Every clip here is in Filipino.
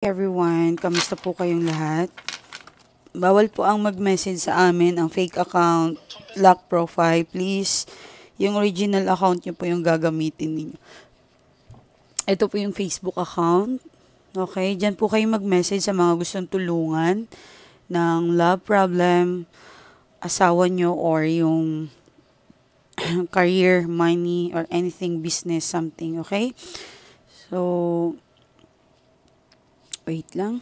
Everyone, kamusta po kayong lahat? Bawal po ang mag-message sa amin ang fake account, lock profile, please. Yung original account nyo po yung gagamitin ninyo. Ito po yung Facebook account. Okay, dyan po kayo mag-message sa mga gustong tulungan ng love problem, asawa nyo, or yung career, money, or anything, business, something, okay? So, wait lang.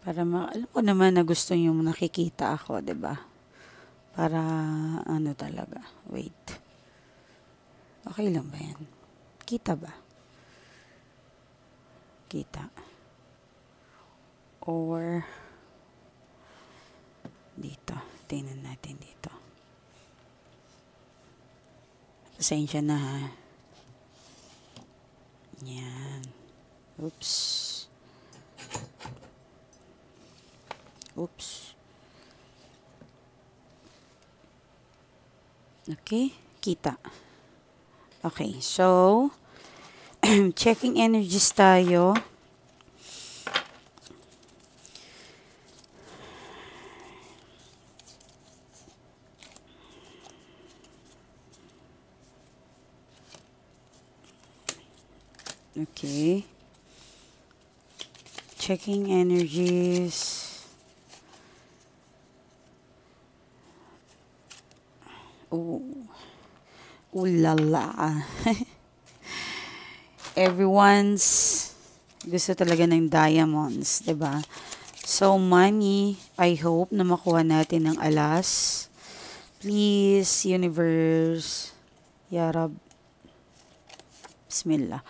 Para alam ko naman na gusto niyo nakikita ako, 'di ba? Para ano talaga. Wait. Okay lang ba 'yan? Kita ba? Kita. Or dito. Tingnan natin dito. Pasensya na ha. Yan. Oops. Oops. Okay, kita. Okay, so checking energies tayo. Okay. Checking energies. Oh. Ulala. Everyone's gusto talaga ng diamonds, 'di ba? So money, I hope na makuha natin ng alas. Please, universe. Ya Rab. Bismillah.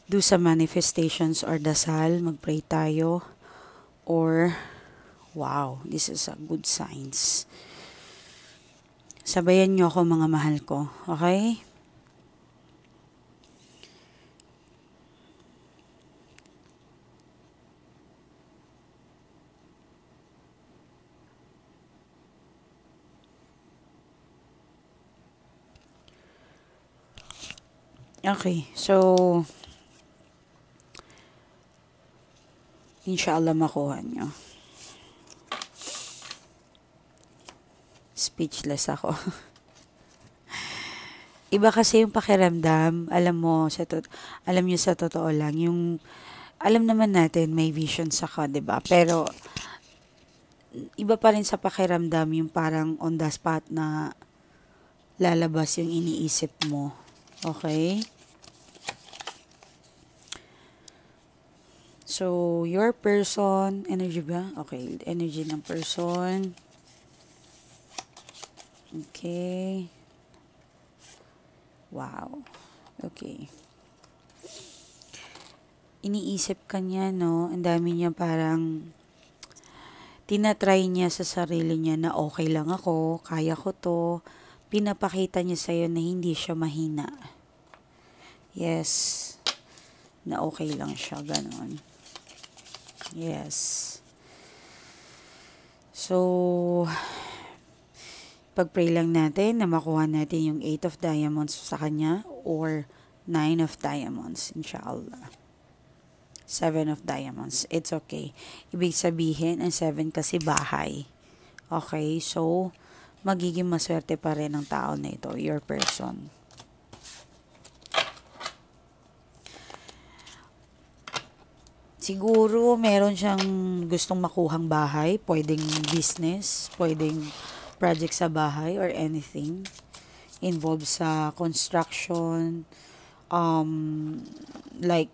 Do sa manifestations or dasal, mag-pray tayo. Or, wow, this is a good signs. Sabayan nyo ako mga mahal ko, okay? Okay, so inshallah makuha nyo. Speechless ako. Iba kasi yung pakiramdam, alam nyo sa totoo lang, yung, alam naman natin may vision ka, 'di ba? Pero, iba pa rin sa pakiramdam yung parang on the spot na lalabas yung iniisip mo. Okay? So, your person, energy ba? Okay, energy ng person. Okay. Wow. Okay. Iniisip ka niya, no? Ang dami niya parang tinatry niya sa sarili niya na okay lang ako, kaya ko to. Pinapakita niya sa'yo na hindi siya mahina. Yes. Na okay lang siya, ganon. Yes. So, pag-pray lang natin na makuha natin yung 8 of diamonds sa kanya or 9 of diamonds, inshallah. 7 of diamonds, it's okay. Ibig sabihin, ang 7 kasi bahay. Okay, so, magiging maswerte pa rin ang tao na ito, your person. Siguro, meron siyang gustong makuhang bahay, pwedeng business, pwedeng project sa bahay or anything involved sa construction, like,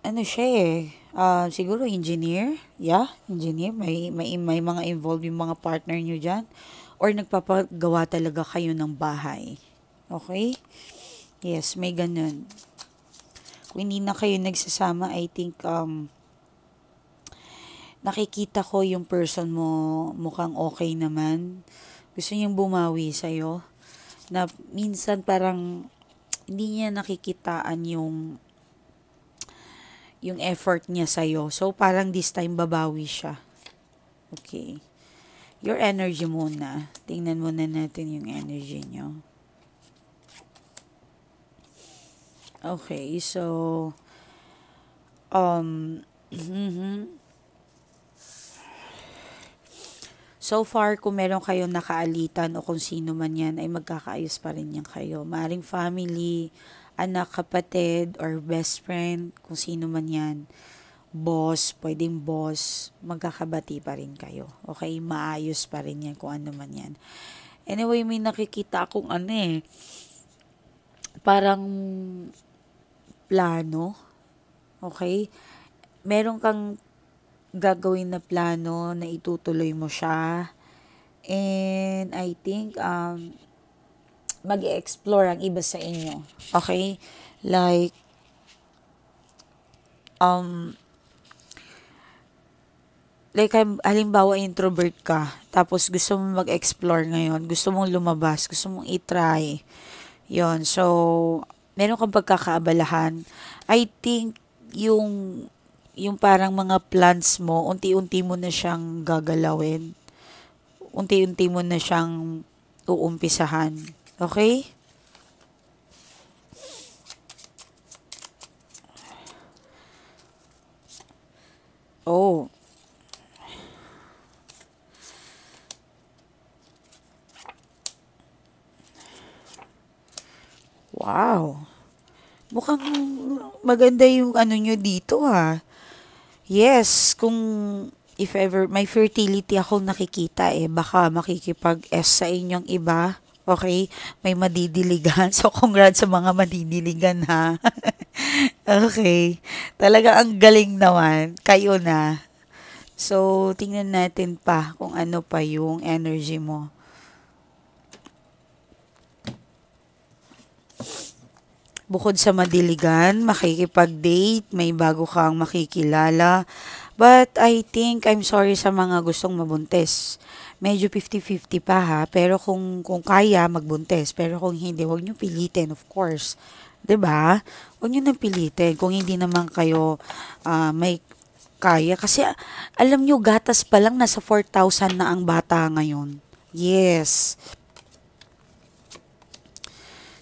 ano siya siguro engineer, engineer, may mga involved yung mga partner nyo dyan, or nagpapagawa talaga kayo ng bahay. Okay? Yes, may ganun. Kung hindi na kayo nagsasama, I think, nakikita ko yung person mo mukhang okay naman. Gusto niyang bumawi sa'yo. Na minsan parang hindi niya nakikitaan yung yung effort niya sa'yo. So, parang this time babawi siya. Okay. Your energy muna. Tingnan muna natin yung energy nyo. Okay, so, so far, kung meron kayong nakaalitan o kung sino man yan, ay magkakaayos pa rin yan kayo. Maaring family, anak, kapatid, or best friend, kung sino man yan. Boss, pwedeng boss, magkakabati pa rin kayo. Okay, maayos pa rin yan kung ano man yan. Anyway, may nakikita akong parang plano. Okay? Meron kang gagawin na plano na itutuloy mo siya. And I think mag-explore ang iba sa inyo. Okay? Like halimbawa introvert ka, tapos gusto mong mag-explore ngayon, gusto mong lumabas, gusto mong i-try. Yon. So, meron kang pagkakaabalahan. I think yung parang mga plans mo, unti-unti mo na siyang gagalawin. Unti-unti mo na siyang uumpisahan. Okay? Oh. Wow. Mukhang maganda yung ano nyo dito ha. Yes, kung if ever may fertility ako nakikita baka makikipag-S sa inyong iba. Okay? May madidiligan. So, congrats sa mga madidiligan ha. Okay. Talaga ang galing naman. Kayo na. So, tingnan natin pa kung ano pa yung energy mo. Bukod sa madiligan, makikipag-date, may bago kang makikilala. But I think, I'm sorry sa mga gustong mabuntis. Medyo 50-50 pa ha, pero kung kaya, magbuntis. Pero kung hindi, wag nyo pilitin, of course. 'Di ba? Wag nyo nang pilitin kung hindi naman kayo may kaya. Kasi alam nyo, gatas pa lang nasa 4,000 na ang bata ngayon. Yes.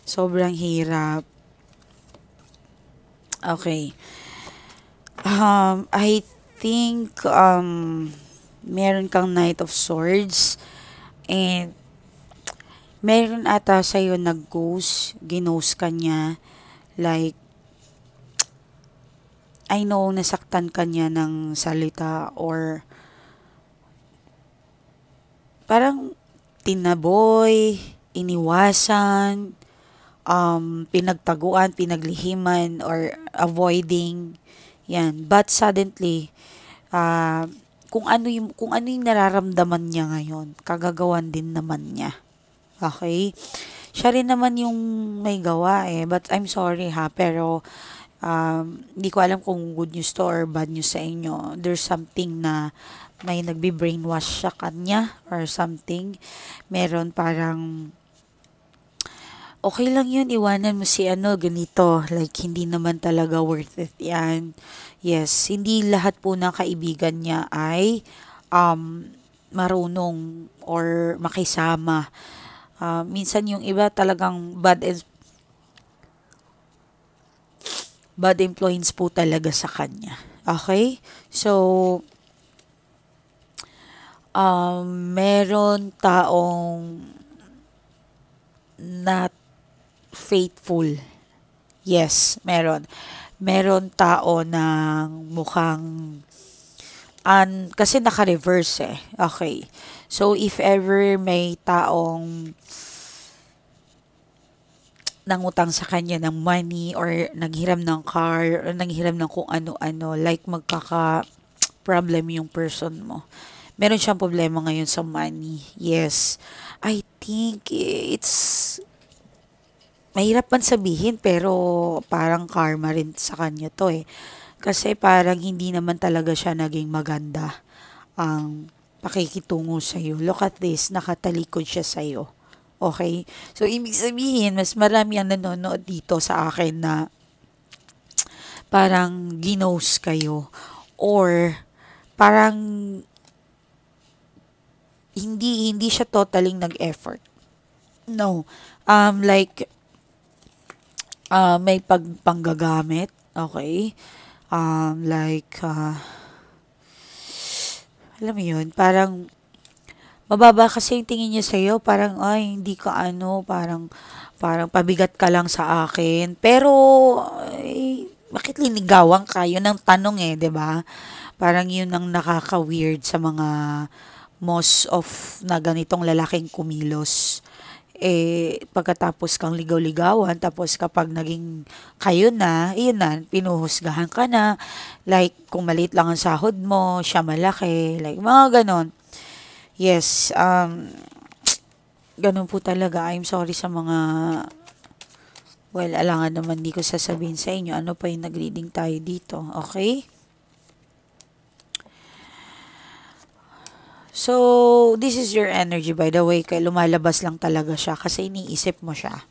Sobrang hirap. Okay. I think meron kang Knight of Swords and meron ata sa'yo nag-ghost, ginost ka niya. Like, I know nasaktan ka niya ng salita or parang tinaboy, iniwasan, pinagtaguan, pinaglihiman, or avoiding. Yan. But suddenly, kung ano yung nararamdaman niya ngayon, kagagawan din naman niya. Okay? Siya rin naman yung may gawa But I'm sorry ha, pero hindi ko alam kung good news to or bad news sa inyo. There's something na may nagbi-brainwash sa kanya or something. Meron parang okay lang yun, iwanan mo si ganito. Like, hindi naman talaga worth it yan. Yes, hindi lahat po ng kaibigan niya ay marunong or makisama. Minsan yung iba talagang bad influence po talaga sa kanya. Okay? So, meron taong not faithful. Yes, meron. Meron tao na mukhang kasi naka-reverse Okay. So, if ever may taong nangutang sa kanya ng money or naghiram ng car or naghiram ng kung ano-ano, like magkaka-problem yung person mo. Meron siyang problema ngayon sa money. Yes. I think it's mahirap man sabihin pero parang karma rin sa kanya to Kasi parang hindi naman talaga siya naging maganda ang pakikitungo sa'yo. Look at this, nakatalikod siya sa'yo. Okay? So, ibig sabihin, mas marami ang nanonood dito sa akin na parang ginos kayo or parang hindi siya totaling nag-effort. No. Like may panggagamit, okay? Like alam mo 'yun, parang mababa kasi yung tingin niya sa'yo, parang ay hindi ka ano, parang pabigat ka lang sa akin. Pero ay, bakit linigawan ka? Yun ang tanong eh, 'di ba? Parang yun ang nakaka-weird sa mga most of na ganitong lalaking kumilos. Eh, pagkatapos kang ligaw-ligawan, tapos kapag naging kayo na, yun na, pinuhusgahan ka na. Like, kung maliit lang ang sahod mo, siya malaki. Like, mga ganon. Yes, ganun po talaga. I'm sorry sa mga, well, alangan naman di ko sasabihin sa inyo. Ano pa yung nag-reading tayo dito? Okay? So, this is your energy by the way. Kaya lumalabas lang talaga siya kasi iniisip mo siya.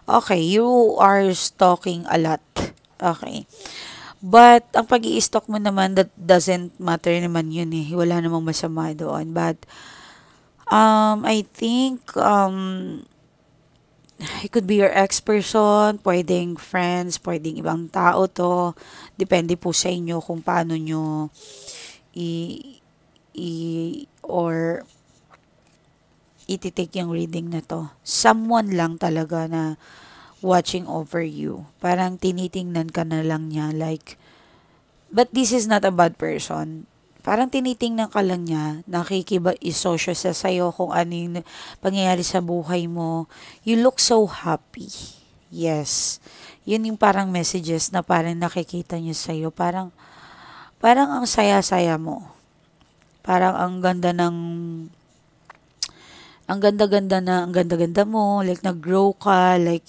Okay, you are stalking a lot. Okay. But, ang pag stalk mo naman, that doesn't matter naman yun eh. Wala namang masama doon. But, I think, it could be your ex-person, pwedeng friends, pwedeng ibang tao to. Depende po sa inyo kung paano nyo or ititake yung reading na to. Someone lang talaga na watching over you. Parang tinitingnan ka na lang niya like, but this is not a bad person. Parang tinitingnan ka lang niya, isosyo sa sayo kung ano yung pangyayari sa buhay mo. You look so happy. Yes. Yun yung parang messages na parang nakikita niya sa'yo. Parang ang saya-saya mo. Parang ang ganda-ganda mo, like nag-grow ka, like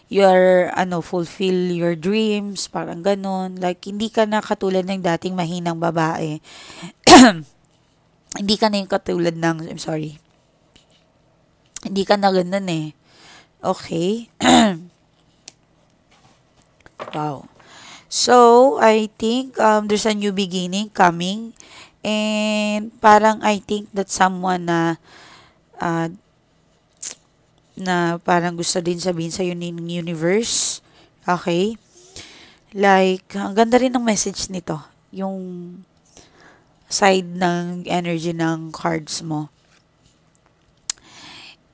you're, fulfill your dreams, parang ganon. Like, hindi ka na katulad ng dating mahinang babae. Hindi ka na yung katulad ng, I'm sorry. Hindi ka na ganun eh. Okay? Wow. So, I think there's a new beginning coming. And parang I think that someone na parang gusto din sabihin sa'yo ng universe. Okay? Like, ang ganda rin ng message nito. Yung side ng energy ng cards mo.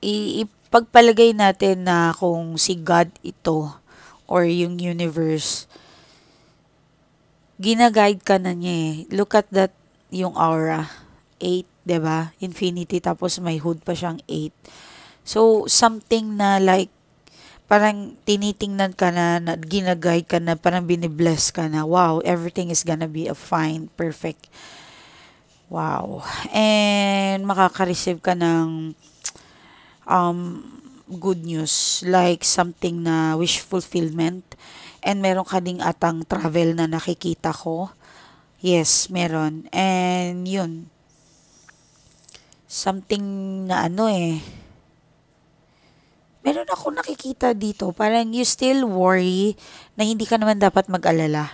Ipagpalagay natin na kung si God ito or yung universe, gina-guide ka na niya eh. Look at that, yung aura. 8, 'di ba? Infinity, tapos may hood pa siyang 8. So, something na like, parang tinitingnan ka na gina-guide ka na, parang binibless ka na. Wow, everything is gonna be a fine, perfect. Wow. And makaka-receive ka ng good news, like something na wish fulfillment. And meron ka ding atang travel na nakikita ko. Yes, meron. And yun, something na meron ako nakikita dito. Parang you still worry na hindi ka naman dapat mag-alala.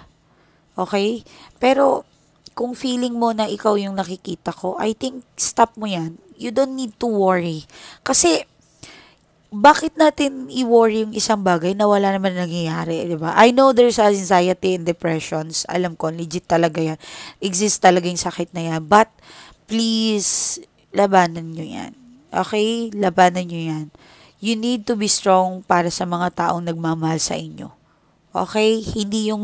Okay? Pero, kung feeling mo na ikaw yung nakikita ko, I think stop mo yan. You don't need to worry. Kasi, bakit natin i-worry yung isang bagay na wala naman nangyayari, di ba? I know there's anxiety and depressions. Alam ko, legit talaga yan. Exist talaga yung sakit na yan. But, please, labanan nyo yan. Okay? Labanan nyo yan. You need to be strong para sa mga taong nagmamahal sa inyo. Okay? Hindi yung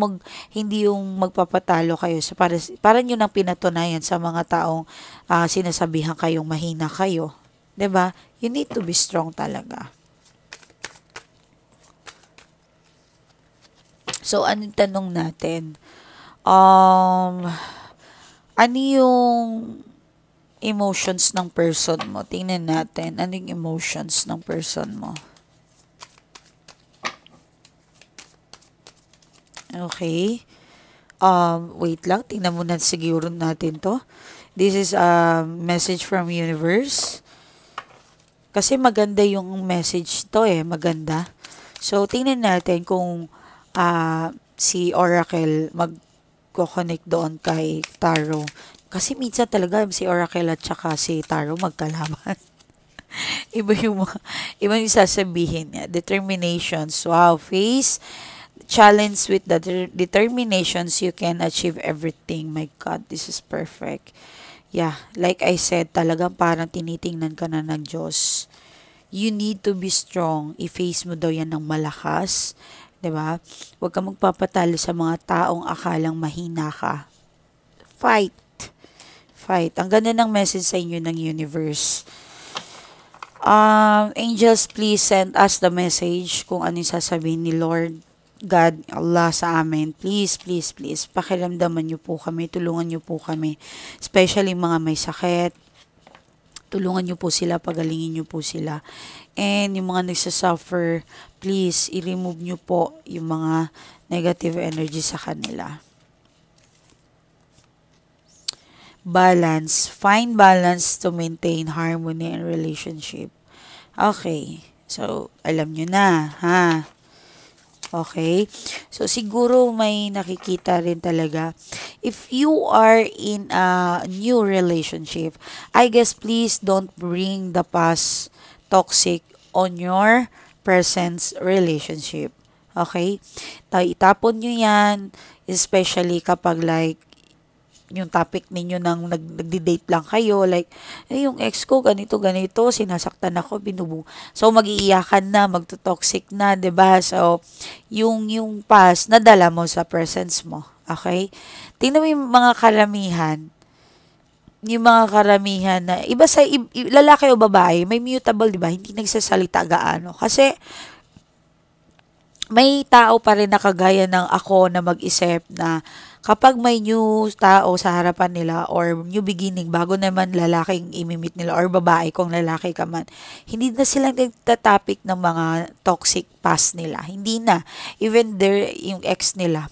magpapatalo kayo sa para nyo nang pinatunayan sa mga taong sinasabihan kayong mahina kayo. 'Di ba? You need to be strong talaga. So, anong tanong natin? Ano yung emotions ng person mo? Tingnan natin. Ano yung emotions ng person mo? Okay. Wait lang. Tingnan muna siguro natin to. This is a message from universe. Kasi maganda yung message to eh. Maganda. So, tingnan natin kung si Oracle mag-connect doon kay Tarot. Kasi minsan talaga si Oracle at saka si Tarot magkalaban. Iba yung sasabihin niya. Determinations. Wow, face challenge with the determinations, you can achieve everything. My God, this is perfect. Yeah, like I said, talagang parang tinitingnan ka na ng Diyos. You need to be strong. I-face mo daw yan ng malakas. 'Di ba? Huwag ka magpapatalo sa mga taong akalang mahina ka. Fight. Fight. Ang ganda ng message sa inyo ng universe. Angels, please send us the message kung ano yung sasabihin ni Lord God, Allah sa amin. Please, please, please. Pakiramdaman niyo po kami. Tulungan niyo po kami. Especially mga may sakit. Tulungan niyo po sila. Pagalingin niyo po sila. And yung mga nagsasuffer, please, i-remove niyo po yung mga negative energy sa kanila. Balance. Find balance to maintain harmony and relationship. Okay. So, alam nyo na, ha? Okay? So, siguro may nakikita rin talaga. If you are in a new relationship, I guess please don't bring the past toxic on your present relationship. Okay? Itapon nyo yan, especially kapag like, yung topic ninyo nang nagdi-date lang kayo, like, yung ex ko, ganito, sinasaktan ako, binubong. So, mag-iiyakan na, magto-toxic na, 'di ba? So, yung past, nadala mo sa presence mo. Okay? Tingnan mo yung mga karamihan na, iba sa, lalaki o babae, may mutable, 'di ba? Hindi nagsasalita gaano. Kasi, may tao pa rin na kagaya ng ako na mag-isip na kapag may new tao sa harapan nila or new beginning, bago naman lalaking imimit nila or babae kung lalaki ka man, hindi na sila nagtatopic ng mga toxic past nila. Hindi na. Even yung ex nila.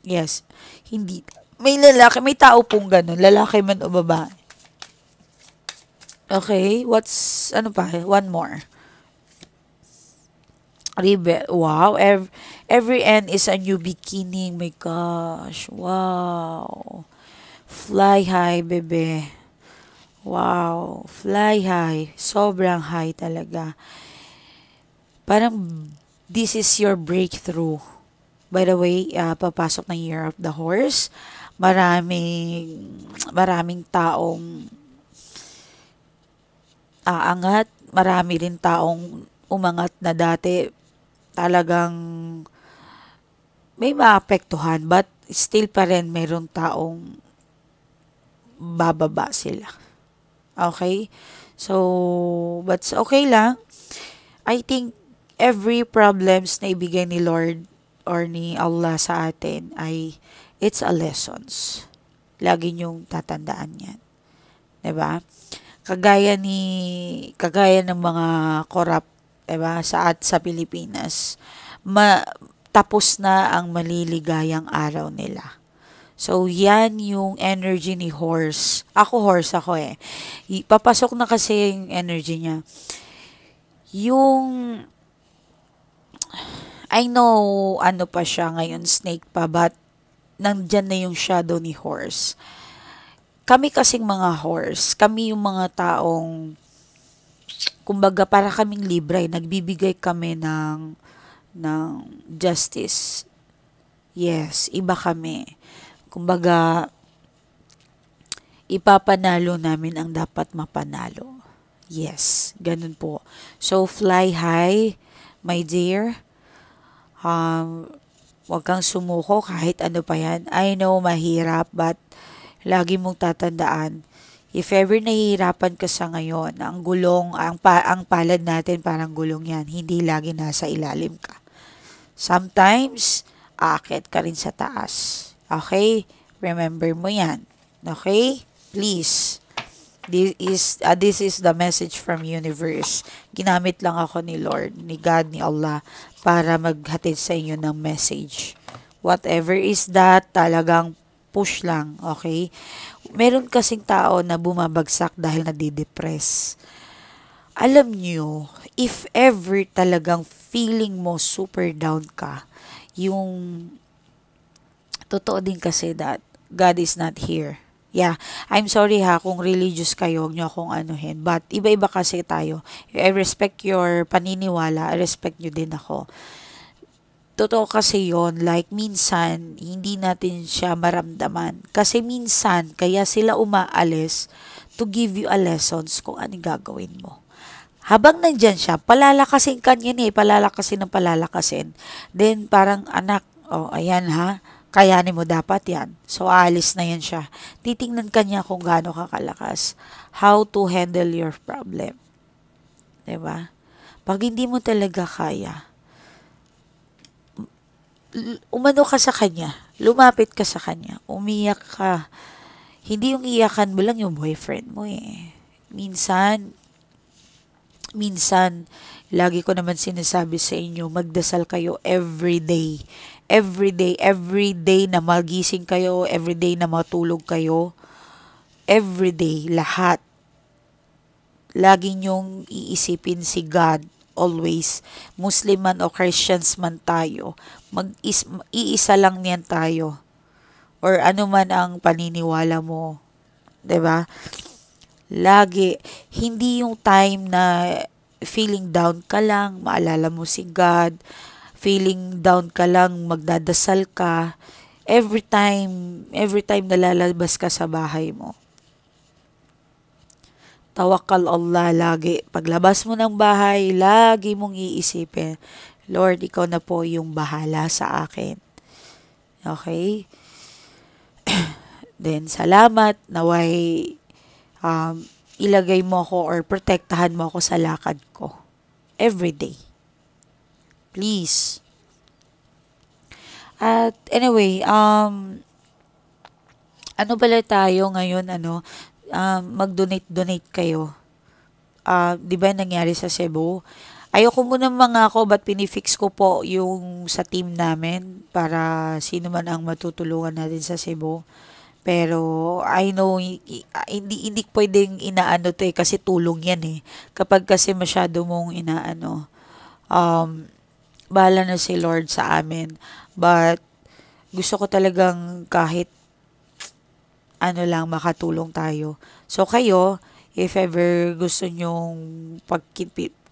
Yes. Hindi. May lalaki, may tao pong ganun, lalaki man o babae. Okay, ano pa? One more. Wow, every end is a new beginning. My gosh, wow. Fly high, bebe. Wow, fly high. Sobrang high talaga. Parang this is your breakthrough. By the way, papasok ng Year of the Horse. Maraming taong aangat. Marami rin taong umangat na dati talagang may maapektuhan but still pa rin mayroong taong bababa sila. Okay? So, but okay lang. I think every problems na ibigay ni Lord or ni Allah sa atin ay it's a lessons. Lagi niyong tatandaan yan. 'Di ba? Kagaya ng mga corrupt, diba, sa Pilipinas, tapos na ang maliligayang araw nila. So, yan yung energy ni horse. Horse ako eh. Papasok na kasi yung energy niya. I know, ano pa siya ngayon, snake pa, but nandyan na yung shadow ni horse. Kami kasing mga horse, kami yung mga taong kumbaga para kaming libre, nagbibigay kami ng justice. Yes, iba kami. Kumbaga, ipapanalo namin ang dapat mapanalo. Yes, ganun po. So, fly high, my dear. Huwag kang sumuko kahit ano pa yan. I know, mahirap, but lagi mong tatandaan, if ever nahihirapan ka sa ngayon, ang palad natin parang gulong yan. Hindi lagi nasa ilalim ka. Sometimes, aakit ka rin sa taas. Okay? Remember mo yan. Okay? Please. This is the message from universe. Ginamit lang ako ni Lord, ni God, ni Allah, para maghatid sa inyo ng message. Whatever is that, talagang push lang, okay? Meron kasing tao na bumabagsak dahil nadidepress. Alam nyo, if ever talagang feeling mo super down ka, yung totoo din kasi that God is not here. Yeah, I'm sorry ha kung religious kayo, huwag nyo akong anuhin. But iba-iba kasi tayo. I respect your paniniwala, I respect nyo din ako. Totoo kasi yon, like minsan, hindi natin siya maramdaman. Kasi minsan, kaya sila umaalis to give you a lessons kung ano gagawin mo. Habang nandyan siya, palalakasin ka niya palalakasin ng palalakasin. Then, parang anak, oh, ayan ha, kayanin mo dapat yan. So, aalis na yan siya. Titingnan ka niya kung gaano ka kalakas. How to handle your problem. Diba? Pag hindi mo talaga kaya, umano ka sa kanya, lumapit ka sa kanya, umiyak ka. Hindi yung iyakan mo lang yung boyfriend mo eh. Minsan, lagi ko naman sinasabi sa inyo, magdasal kayo every day. Every day na magising kayo, every day na matulog kayo, every day, lahat. Lagi nyong iisipin si God, always. Muslim man o Christians man tayo, iisa lang niyan tayo. Or ano man ang paniniwala mo. 'Di ba? Lagi, hindi yung time na feeling down ka lang, maalala mo si God, feeling down ka lang, magdadasal ka, every time na lalabas ka sa bahay mo. Tawakkal Allah lagi. Paglabas mo ng bahay, lagi mong iisipin, Lord, ikaw na po yung bahala sa akin. Okay? Then, salamat, naway ilagay mo ako or protektahan mo ako sa lakad ko. Every day. Please. At anyway, ano pala tayo ngayon, mag-donate kayo. 'Di ba nangyari sa Cebu? Ayoko muna mga ako, but pinifix ko po yung sa team namin para sino man ang matutulungan natin sa Cebu. Pero I know hindi pwedeng inaano to kasi tulong yan eh. Kapag kasi masyado mong inaano, bahala na si Lord sa amin. But gusto ko talagang kahit ano lang makatulong tayo. So kayo, if ever gusto nyong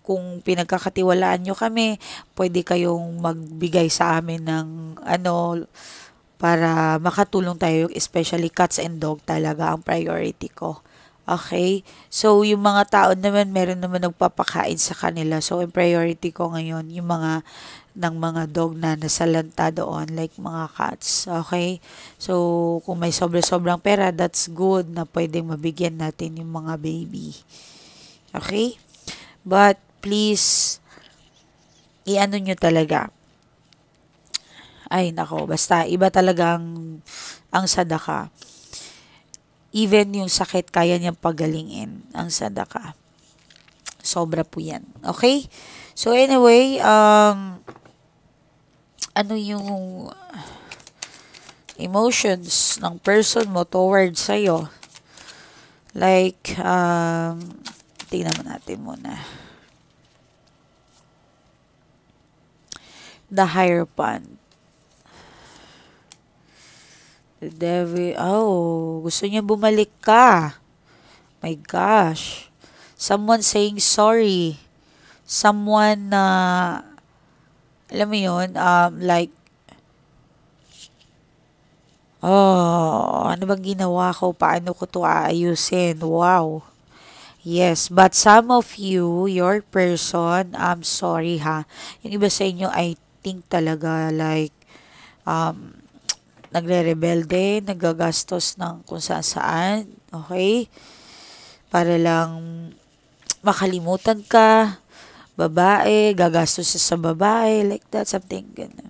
kung pinagkakatiwalaan nyo kami, pwede kayong magbigay sa amin ng para makatulong tayo, especially cats and dog talaga ang priority ko. Okay? So, yung mga tao naman, meron naman nagpapakain sa kanila. So, ang priority ko ngayon, yung mga dog na nasalanta doon, like mga cats. Okay? So, kung may sobrang pera, that's good na pwedeng mabigyan natin yung mga baby. Okay? But, please, i-ano nyo talaga. Ay, nako, basta iba talagang ang sadaka. Even yung sakit, kaya niyang pagalingin ang sadaka. Sobra po yan. Okay? So, anyway, ano yung emotions ng person mo towards sa'yo? Like, tingnan mo natin muna. The Hierophant. The devil, gusto niya bumalik ka. My gosh. Someone saying sorry. Someone na, alam mo yun, like, ano bang ginawa ko? Paano ko to aayusin? Wow. Yes, but some of you, your person, I'm sorry ha. Yung iba sa inyo, I think talaga like, nagre-rebelde, nagagastos ng kung saan, okay? Para lang makalimutan ka, babae, gagastos sa babae, like that, something ganun.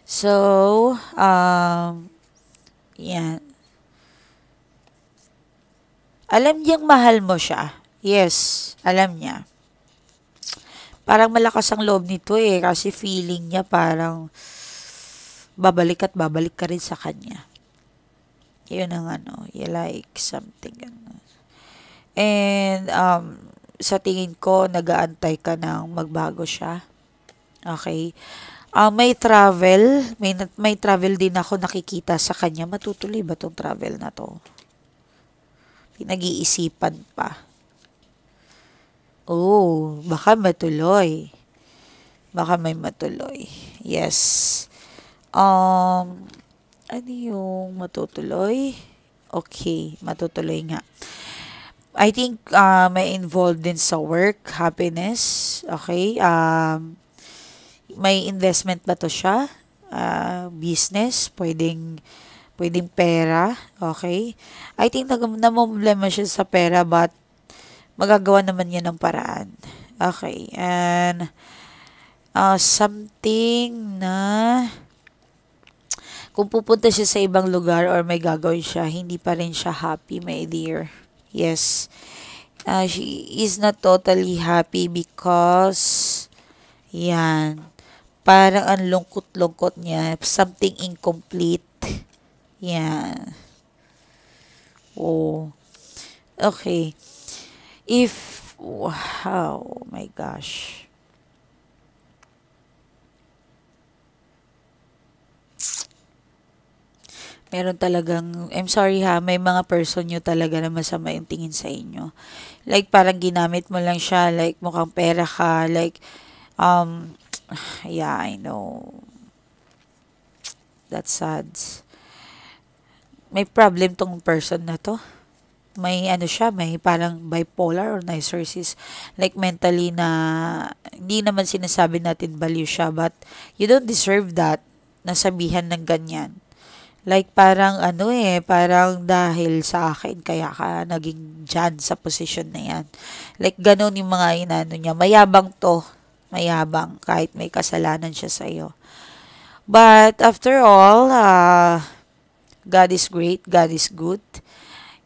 So, yan. Alam niyang mahal mo siya. Yes, alam niya. Parang malakas ang loob nito kasi feeling niya parang babalik ka rin sa kanya. Yun ang you like something. And, sa tingin ko, nag-aantay ka ng magbago siya. Okay? May travel, may travel din ako nakikita sa kanya. Matutuloy ba tong travel na to? Pinag-iisipan pa. Oh, baka matuloy. Baka may matuloy. Yes. Um, ano yung matutuloy? Okay, matutuloy nga. I think may involved din sa work, happiness. Okay. May investment ba to siya? Business, pwedeng pera. Okay. I think namomblema siya sa pera but magagawa naman niya ng paraan. Okay. And something na kung pupunta siya sa ibang lugar or may gagawin siya, hindi pa rin siya happy, my dear. Yes. She is not totally happy because, yan, parang ang lungkot-lungkot niya. Something incomplete. Yan. Oh. Okay. Wow, oh my gosh. Meron talagang, I'm sorry ha, may mga person nyo talaga na masama yung tingin sa inyo. Like, parang ginamit mo lang siya, like, mukhang pera ka, like, um, yeah, I know. That's sad. May problem tong person na to. May ano siya, may parang bipolar or narcissist. Like, mentally na, hindi naman sinasabi natin baliw siya, but you don't deserve that, nasabihan ng ganyan. Like, parang ano parang dahil sa akin, kaya ka naging dyan sa posisyon na yan. Like, ganun yung mga inano niya. Mayabang to. Mayabang, kahit may kasalanan siya sa'yo. But, after all, God is great, God is good.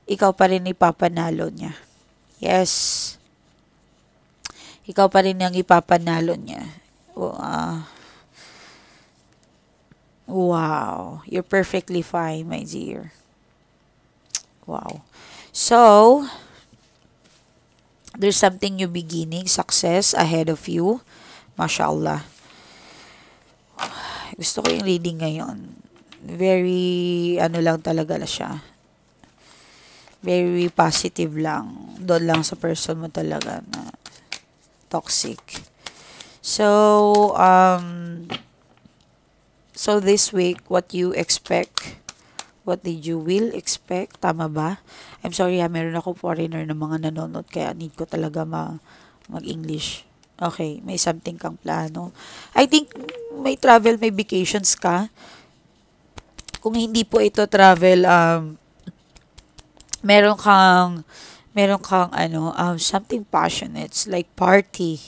Ikaw pa rin ipapanalo niya. Yes. Ikaw pa rin ang ipapanalo niya. Wow. You're perfectly fine, my dear. Wow. So, there's something new beginning, success ahead of you. Mashallah. Gusto ko yung reading ngayon. Very, ano lang talaga na siya. Very positive lang. Doon lang sa person mo talaga na toxic. So, so this week, what you expect? What did you will expect? Tama ba? I'm sorry meron ako foreigner na mga nanonood kaya need ko talaga mag-English. Okay, may something kang plano. I think may travel, may vacations ka. Kung hindi po ito travel, meron kang something passionate. It's like party.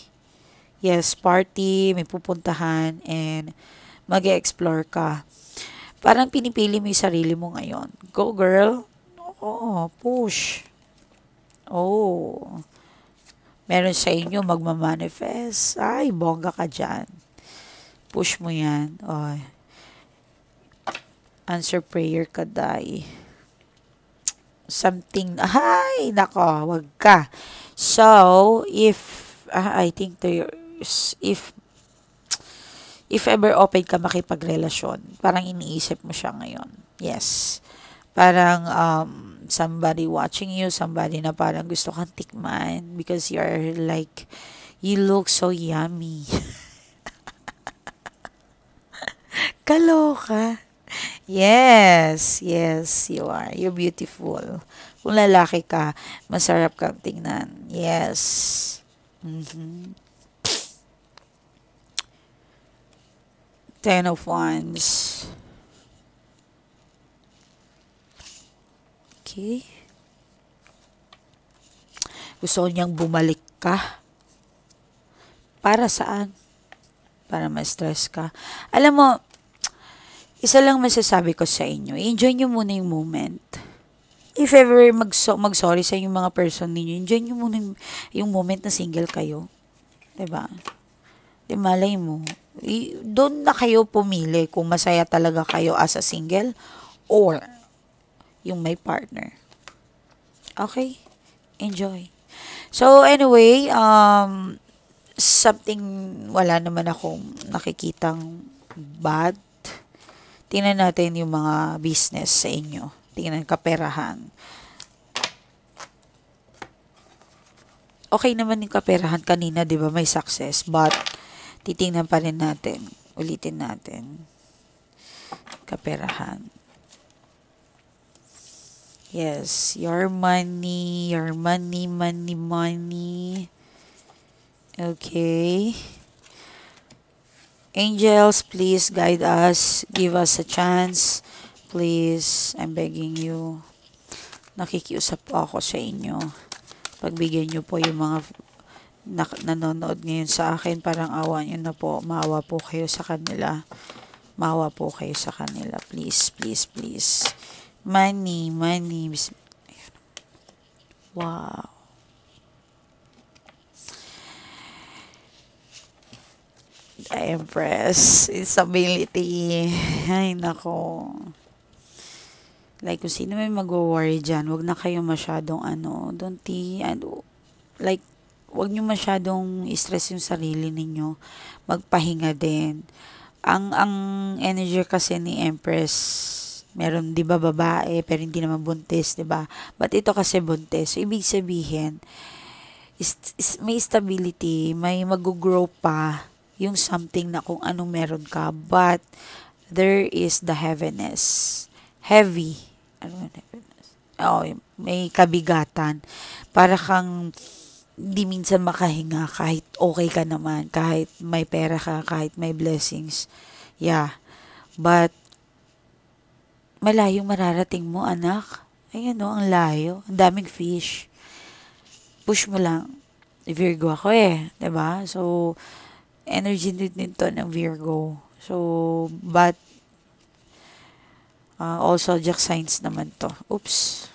Yes, party, may pupuntahan, and mag-explore ka. Parang pinipili mo yung sarili mo ngayon. Go, girl. Oo, push. Oh, meron sa inyo magmamanifest. Ay, bongga ka dyan. Push mo yan. Oh, answer prayer ka, day. Something, ay, nako, wag ka. So, I think if ever open ka makipagrelasyon, parang iniisip mo siya ngayon. Yes. Parang somebody watching you, somebody na parang gusto kang tikman because you're like, you look so yummy. Kaloka. Yes, yes, you are. You're beautiful. Kung lalaki ka, masarap kang tingnan. Yes. Mm-hmm. Ten of Wands. Okay. Gusto niyang bumalik ka. Para saan? Para ma-stress ka. Alam mo, isa lang masasabi ko sa inyo. Enjoy nyo muna yung moment. If ever mag-sorry sa yung mga person ninyo, enjoy nyo muna yung moment na single kayo. Diba? Di malay mo. Doon na kayo pumili kung masaya talaga kayo as a single or yung may partner. Okay? Enjoy. So, anyway, something, wala naman akong nakikitang bad. Tingnan natin yung mga business sa inyo. Tingnan kaperahan. Okay naman yung kaperahan kanina, di ba? May success. But, titingnan pa rin natin. Ulitin natin. Kaperahan. Yes. Your money. Your money, money, money. Okay. Angels, please guide us. Give us a chance. Please, I'm begging you. Nakikiusap po ako sa inyo. Pagbigyan nyo po yung mga nanonood ngayon sa akin, parang awa nyo na po. Maawa po kayo sa kanila. Maawa po kayo sa kanila. Please, please, please. Money, money. Wow. Empress. Instability. Ay, nako. Like, kung sino may mag-worry dyan, wag na kayo masyadong like, wag nyo masyadong stress yung sarili ninyo. Magpahinga din. Ang energy kasi ni Empress, meron, di ba, babae, pero hindi naman buntis, di ba? But ito kasi buntis. So, ibig sabihin, may stability, may mag-grow pa yung something na kung anong meron ka. But, there is the heaviness. Heavy. Ano yung heaviness? Oh, may kabigatan. Para kang di minsan makahinga kahit okay ka naman, kahit may pera ka, kahit may blessings. Yeah. But, malayong mararating mo, anak. Ayan o, ang layo. Ang daming fish. Push mo lang. Virgo ako diba? So, energy din to ng Virgo. So, but, also, zodiac signs naman to. Oops.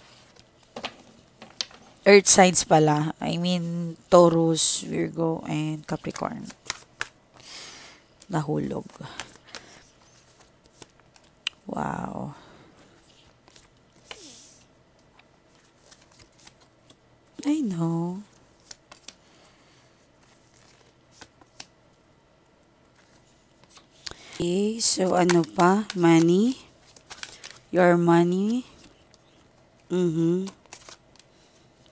Earth signs pala. I mean, Taurus, Virgo, and Capricorn. Nahulog. Wow. I know. Okay, so ano pa? Money. Your money.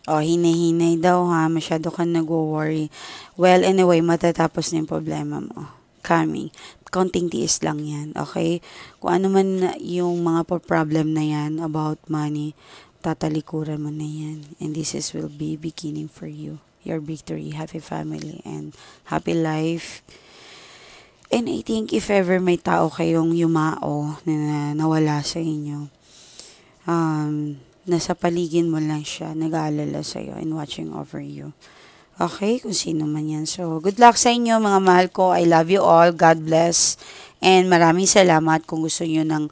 Oh, hinay-hinay daw ha. Masyado ka nag-worry. Well, anyway, matatapos na yung problema mo. Coming. Konting tiis lang yan, okay? Kung ano man yung mga problem na yan about money, tatalikuran mo na yan. And this will be beginning for you. Your victory, happy family, and happy life. And I think if ever may tao kayong yumao na nawala sa inyo, nasa paligid mo lang siya, nag-aalala sa'yo and watching over you. Okay? Kung sino man yan. So, good luck sa inyo mga mahal ko. I love you all. God bless. And maraming salamat kung gusto nyo ng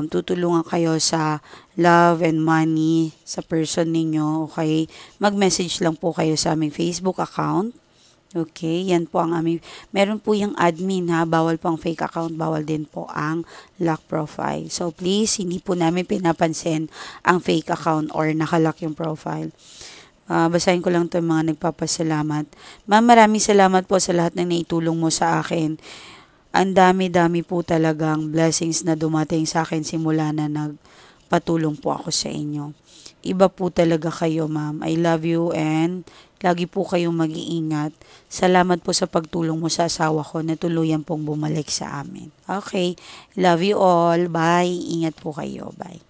tutulungan kayo sa love and money sa person ninyo. Okay? Mag-message lang po kayo sa aming Facebook account. Okay, yan po ang aming, meron po yung admin ha, bawal po ang fake account, bawal din po ang lock profile. So please, hindi po namin pinapansin ang fake account or nakalock yung profile. Basahin ko lang ito mga nagpapasalamat. Ma'am, maraming salamat po sa lahat ng naitulong mo sa akin. Ang dami-dami po talagang blessings na dumating sa akin simula na nagpatulong po ako sa inyo. Iba po talaga kayo, ma'am. I love you and lagi po kayong mag-iingat. Salamat po sa pagtulong mo sa asawa ko na tuluyan pong bumalik sa amin. Okay. Love you all. Bye. Ingat po kayo. Bye.